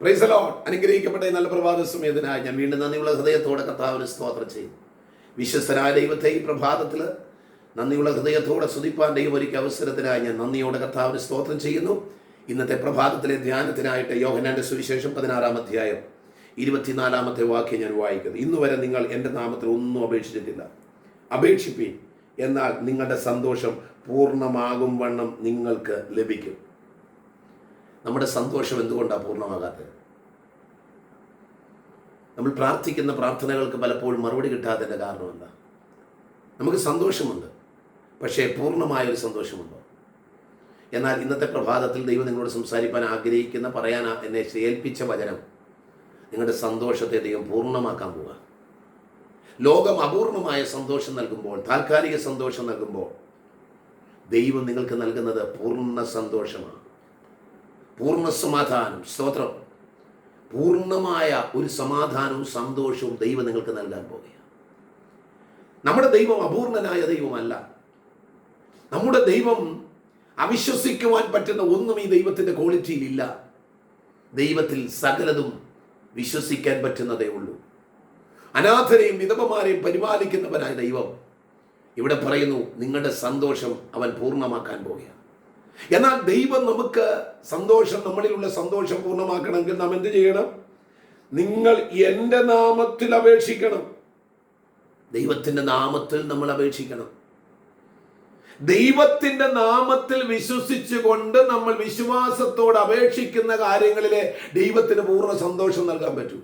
Praise the Lord. അനുഗ്രഹിക്കപ്പെട്ട ഈ നല്ല പ്രഭാത സമയത്തിനായി ഞാൻ വീണ്ടും നന്ദിയുള്ള ഹൃദയത്തോടെ കർത്താവിന് സ്തോത്രം ചെയ്യും. വിശ്വസ്തനായ ദൈവത്തെ ഈ പ്രഭാതത്തിൽ നന്ദിയുള്ള ഹൃദയത്തോടെ സ്തുതിപ്പാൻ ദൈവം ഒരുക്കിയ അവസരത്തിനായി ഞാൻ നന്ദിയോടെ കർത്താവിന് സ്തോത്രം ചെയ്യുന്നു. ഇന്നത്തെ പ്രഭാതത്തിലെ ധ്യാനത്തിനായിട്ട് യോഹന്നാന്റെ സുവിശേഷം 16-ാം അധ്യായം 24-ാമത്തെ വാക്യം ഞാൻ വായിക്കുന്നു. ഇന്ന് വരെ നിങ്ങൾ എൻ്റെ നാമത്തിൽ ഒന്നും അപേക്ഷിച്ചിട്ടില്ല. അപേക്ഷിപ്പീൻ, എന്നാൽ നിങ്ങളുടെ സന്തോഷം പൂർണ്ണമാകും വണ്ണം നിങ്ങൾക്ക് ലഭിക്കും. നമ്മുടെ സന്തോഷം എന്തുകൊണ്ടാണ് പൂർണ്ണമാകാത്തത്? നമ്മൾ പ്രാർത്ഥിക്കുന്ന പ്രാർത്ഥനകൾക്ക് പലപ്പോഴും മറുപടി കിട്ടാത്തതിൻ്റെ കാരണം എന്താ? നമുക്ക് സന്തോഷമുണ്ട്, പക്ഷേ പൂർണ്ണമായൊരു സന്തോഷമുണ്ടോ? എന്നാൽ ഇന്നത്തെ പ്രഭാതത്തിൽ ദൈവം നിങ്ങളോട് സംസാരിക്കാൻ ആഗ്രഹിക്കുന്ന, പറയാൻ എന്നെ ഏൽപ്പിച്ച വചനം, നിങ്ങളുടെ സന്തോഷത്തെ ദൈവം പൂർണ്ണമാക്കാൻ പോവുക. ലോകം അപൂർണമായ സന്തോഷം നൽകുമ്പോൾ, താൽക്കാലിക സന്തോഷം നൽകുമ്പോൾ, ദൈവം നിങ്ങൾക്ക് നൽകുന്നത് പൂർണ്ണ സന്തോഷമാണ്, പൂർണ്ണ സമാധാനം. സ്തോത്രം. പൂർണ്ണമായ ഒരു സമാധാനവും സന്തോഷവും ദൈവം നിങ്ങൾക്ക് നൽകാൻ പോവുകയാണ്. നമ്മുടെ ദൈവം അപൂർണനായ ദൈവമല്ല. നമ്മുടെ ദൈവം അവിശ്വസിക്കുവാൻ പറ്റുന്ന ഒന്നും ഈ ദൈവത്തിൻ്റെ ക്വാളിറ്റിയിലില്ല. ദൈവത്തിൽ സകലതും വിശ്വസിക്കാൻ പറ്റുന്നതേ ഉള്ളൂ. അനാഥരെയും വിധവമാരെയും പരിപാലിക്കുന്നവനായ ദൈവം ഇവിടെ പറയുന്നു, നിങ്ങളുടെ സന്തോഷം അവൻ പൂർണ്ണമാക്കാൻ പോവുകയാണ്. എന്നാൽ ദൈവം നമുക്ക് സന്തോഷം, നമ്മളിലുള്ള സന്തോഷം പൂർണ്ണമാക്കണമെങ്കിൽ നാം എന്ത് ചെയ്യണം? നിങ്ങൾ എൻ്റെ നാമത്തിൽ അപേക്ഷിക്കണം. ദൈവത്തിൻ്റെ നാമത്തിൽ നമ്മൾ അപേക്ഷിക്കണം. ദൈവത്തിൻ്റെ നാമത്തിൽ വിശ്വസിച്ചുകൊണ്ട് നമ്മൾ വിശ്വാസത്തോട് അപേക്ഷിക്കുന്ന കാര്യങ്ങളിലെ ദൈവത്തിന് പൂർണ്ണ സന്തോഷം നൽകാൻ പറ്റൂ.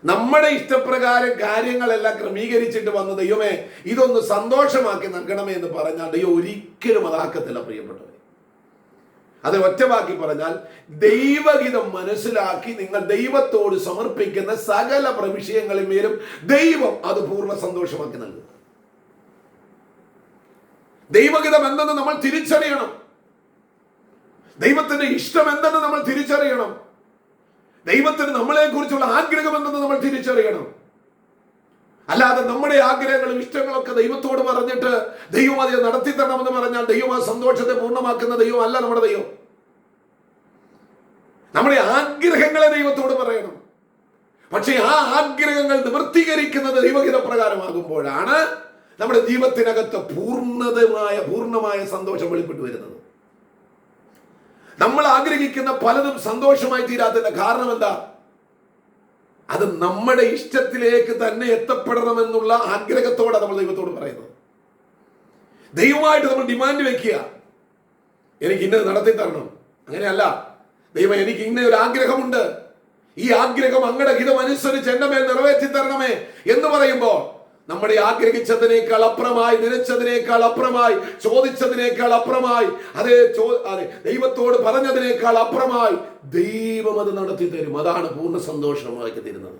നമ്മുടെ ഇഷ്ടപ്രകാരം കാര്യങ്ങളെല്ലാം ക്രമീകരിച്ചിട്ട് വന്ന ദൈവമേ ഇതൊന്ന് സന്തോഷമാക്കി നൽകണമേ എന്ന് പറഞ്ഞാൽ ദൈവം ഒരിക്കലും അതാക്കത്തില്ല. പ്രിയപ്പെട്ടവരെ, അത് ഒറ്റവാക്കി പറഞ്ഞാൽ, ദൈവഹിതം മനസ്സിലാക്കി നിങ്ങൾ ദൈവത്തോട് സമർപ്പിക്കുന്ന സകല വിഷയങ്ങളിന്മേലും ദൈവം അത് പൂർണ്ണ സന്തോഷമാക്കി നൽകും. ദൈവഹിതം എന്തെന്ന് നമ്മൾ തിരിച്ചറിയണം. ദൈവത്തിന്റെ ഇഷ്ടം എന്തെന്ന് നമ്മൾ തിരിച്ചറിയണം. ദൈവത്തിന് നമ്മളെ കുറിച്ചുള്ള ആഗ്രഹം എന്തെന്ന് നമ്മൾ തിരിച്ചറിയണം. അല്ലാതെ നമ്മുടെ ആഗ്രഹങ്ങളും ഇഷ്ടങ്ങളൊക്കെ ദൈവത്തോട് പറഞ്ഞിട്ട് ദൈവം അത് നടത്തി തരണമെന്ന് പറഞ്ഞാൽ ദൈവം ആ സന്തോഷത്തെ പൂർണ്ണമാക്കുന്ന ദൈവം അല്ല നമ്മുടെ ദൈവം. നമ്മുടെ ആഗ്രഹങ്ങളെ ദൈവത്തോട് പറയണം. പക്ഷേ ആ ആഗ്രഹങ്ങൾ നിവൃത്തീകരിക്കുന്നത് ദൈവഹിത പ്രകാരമാകുമ്പോഴാണ് നമ്മുടെ ജീവിതത്തിനകത്ത് പൂർണ്ണമായ സന്തോഷം വെളിപ്പെട്ടു വരുന്നത്. നമ്മൾ ആഗ്രഹിക്കുന്ന പലതും സന്തോഷമായി തീരാത്തതിന്റെ കാരണം എന്താ? അത് നമ്മുടെ ഇഷ്ടത്തിലേക്ക് തന്നെ എത്തപ്പെടണമെന്നുള്ള ആഗ്രഹത്തോടെ നമ്മൾ ദൈവത്തോട് പറയുന്നത്. ദൈവമായിട്ട് നമ്മൾ ഡിമാൻഡ് വെക്കുക, എനിക്ക് ഇന്നത് നടത്തി തരണം. അങ്ങനെയല്ല, ദൈവം എനിക്ക് ഇന്ന ഒരു ആഗ്രഹമുണ്ട്, ഈ ആഗ്രഹം അങ്ങയുടെ ഹിതം അനുസരിച്ച് എന്റെ മേൽ നിറവേറ്റി തരണമേ എന്ന് പറയുമ്പോൾ നമ്മുടെ ആഗ്രഹിച്ചതിനേക്കാൾ അപ്പുറമായി, നനച്ചതിനേക്കാൾ അപ്പുറമായി, ചോദിച്ചതിനേക്കാൾ അപ്പുറമായി, അതെ ദൈവത്തോട് പറഞ്ഞതിനേക്കാൾ അപ്പുറമായി ദൈവം അത് നടത്തി തരും. അതാണ് പൂർണ്ണ സന്തോഷമാക്കി തരുന്നത്.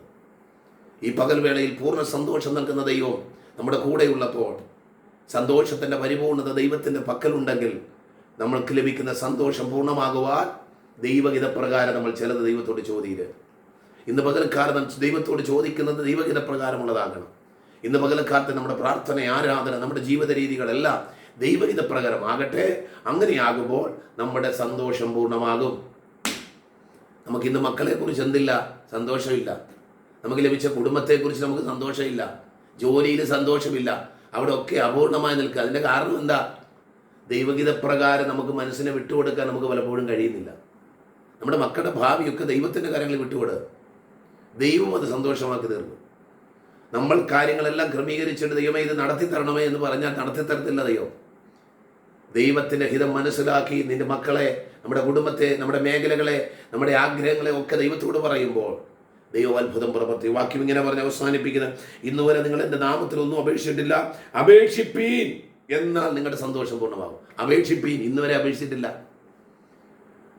ഈ പകൽവേളയിൽ പൂർണ്ണ സന്തോഷം നൽകുന്ന ദൈവം നമ്മുടെ കൂടെയുള്ളപ്പോൾ, സന്തോഷത്തിന്റെ പരിപൂർണത ദൈവത്തിന്റെ പക്കലുണ്ടെങ്കിൽ നമ്മൾക്ക് ലഭിക്കുന്ന സന്തോഷം പൂർണ്ണമാകുവാൻ ദൈവഹിതപ്രകാരം നമ്മൾ ചിലത് ദൈവത്തോട് ചോദിക്കുക. ഇന്ന് പകൽക്കാലം ദൈവത്തോട് ചോദിക്കുന്നത് ദൈവഹിതപ്രകാരമുള്ളതാകണം. ഇന്ന് പകലക്കാലത്ത് നമ്മുടെ പ്രാർത്ഥന, ആരാധന, നമ്മുടെ ജീവിത രീതികളെല്ലാം ദൈവഹിത പ്രകാരമാകട്ടെ. അങ്ങനെയാകുമ്പോൾ നമ്മുടെ സന്തോഷം പൂർണ്ണമാകും. നമുക്കിന്ന് മക്കളെക്കുറിച്ച് എന്തില്ല? സന്തോഷമില്ല. നമുക്ക് ലഭിച്ച കുടുംബത്തെക്കുറിച്ച് നമുക്ക് സന്തോഷമില്ല. ജോലിയിൽ സന്തോഷമില്ല. അവിടെ ഒക്കെ അപൂർണമായി നിൽക്കുക. അതിൻ്റെ കാരണം എന്താ? ദൈവഹിത പ്രകാരം നമുക്ക് മനസ്സിനെ വിട്ടുകൊടുക്കാൻ നമുക്ക് പലപ്പോഴും കഴിയുന്നില്ല. നമ്മുടെ മക്കളുടെ ഭാവിയൊക്കെ ദൈവത്തിൻ്റെ കാര്യങ്ങളിൽ വിട്ടുകൊടുക്കുക. ദൈവം അത് സന്തോഷമാക്കി തീർന്നു. നമ്മൾ കാര്യങ്ങളെല്ലാം ക്രമീകരിച്ചിട്ട് ദൈവമേ ഇത് നടത്തി തരണമേ എന്ന് പറഞ്ഞാൽ നടത്തി തരത്തില്ല ദൈവം. ദൈവത്തിൻ്റെ ഹിതം മനസ്സിലാക്കി നിന്റെ മക്കളെ, നമ്മുടെ കുടുംബത്തെ, നമ്മുടെ മേഖലകളെ, നമ്മുടെ ആഗ്രഹങ്ങളെ ഒക്കെ ദൈവത്തോട് പറയുമ്പോൾ ദൈവം അത്ഭുതം പ്രവർത്തി. വാക്യം ഇങ്ങനെ പറഞ്ഞ് അവസാനിപ്പിക്കുന്നത്, ഇന്നുവരെ നിങ്ങൾ എൻ്റെ നാമത്തിൽ ഒന്നും അപേക്ഷിച്ചിട്ടില്ല, അപേക്ഷിപ്പീൻ എന്നാൽ നിങ്ങളുടെ സന്തോഷം പൂർണ്ണമാകും. അപേക്ഷിപ്പീൻ, ഇന്നുവരെ അപേക്ഷിച്ചിട്ടില്ല.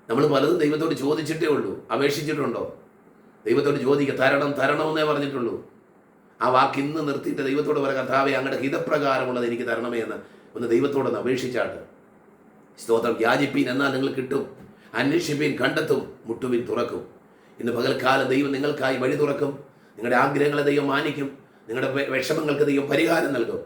നമ്മൾ പലതും ദൈവത്തോട് ചോദിച്ചിട്ടേ ഉള്ളൂ. അപേക്ഷിച്ചിട്ടുണ്ടോ? ദൈവത്തോട് ചോദിക്കുക, തരണമെന്നേ പറഞ്ഞിട്ടുള്ളൂ. ആ വാക്ക് ഇന്ന് നിർത്തിയിട്ട് ദൈവത്തോട് പറയുക, കർത്താവേ അങ്ങയുടെ ഹിതപ്രകാരമുള്ളത് എനിക്ക് തരണമേ എന്ന് ഒന്ന് ദൈവത്തോടൊന്ന് അപേക്ഷിച്ചാട്ട്. സ്തോത്രം. യാചിപ്പീൻ എന്നാൽ നിങ്ങൾ കിട്ടും, അന്വേഷിപ്പീൻ കണ്ടെത്തും, മുട്ടുവിൻ തുറക്കും. ഇന്ന് പകൽക്കാലം ദൈവം നിങ്ങൾക്കായി വഴി തുറക്കും. നിങ്ങളുടെ ആഗ്രഹങ്ങളെ ദൈവം മാനിക്കും. നിങ്ങളുടെ വിഷമങ്ങൾക്ക് ദൈവം പരിഹാരം നൽകും.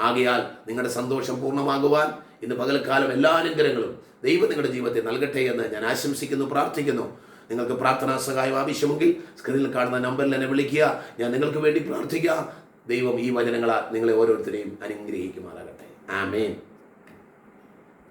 ആകയാൽ നിങ്ങളുടെ സന്തോഷം പൂർണ്ണമാകുവാൻ ഇന്ന് പകൽക്കാലം എല്ലാ അനുഗ്രഹങ്ങളും ദൈവം നിങ്ങളുടെ ജീവിതത്തെ നൽകട്ടെ എന്ന് ഞാൻ ആശംസിക്കുന്നു, പ്രാർത്ഥിക്കുന്നു. നിങ്ങൾക്ക് പ്രാർത്ഥനാ സഹായം ആവശ്യമെങ്കിൽ സ്ക്രീനിൽ കാണുന്ന നമ്പറിൽ എന്നെ വിളിക്കുക. ഞാൻ നിങ്ങൾക്ക് വേണ്ടി പ്രാർത്ഥിക്കാം. ദൈവം ഈ വചനങ്ങളാൽ നിങ്ങളെ ഓരോരുത്തരെയും അനുഗ്രഹിക്കുമാറാകട്ടെ. ആമേൻ.